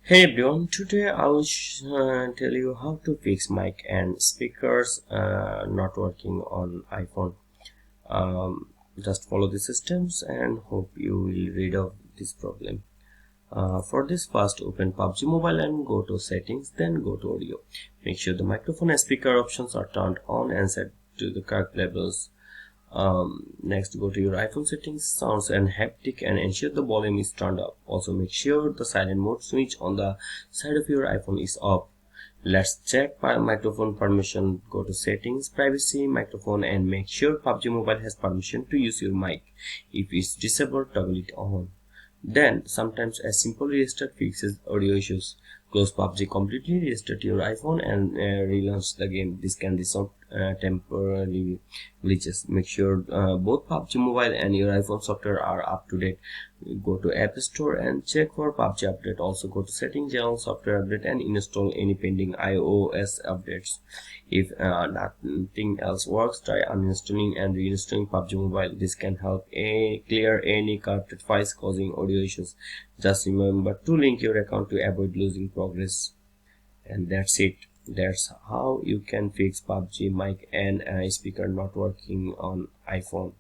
Hey everyone, today I'll tell you how to fix mic and speakers not working on iPhone. Just follow the systems and hope you will rid of this problem. For this, first open Pubg mobile and go to settings, then go to audio. Make sure the microphone and speaker options are turned on and set to the correct levels. Next, go to your iPhone settings, sounds and haptic, and ensure the volume is turned up. Also make sure the silent mode switch on the side of your iPhone is off. Let's check microphone permission. Go to settings, privacy, microphone, and make sure Pubg mobile has permission to use your mic. If it's disabled, toggle it on. Then, sometimes a simple restart fixes audio issues. Close Pubg completely, restart your iPhone, and relaunch the game. This can resolve temporary glitches. Make sure both Pubg Mobile and your iPhone software are up to date. Go to App Store and check for Pubg update. Also go to Settings, General Software Update, and install any pending iOS updates. If nothing else works, try uninstalling and reinstalling Pubg Mobile. This can help clear any corrupted files causing audio issues. Just remember to link your account to avoid losing progress. And that's it. That's how you can fix Pubg mic and speaker not working on iPhone.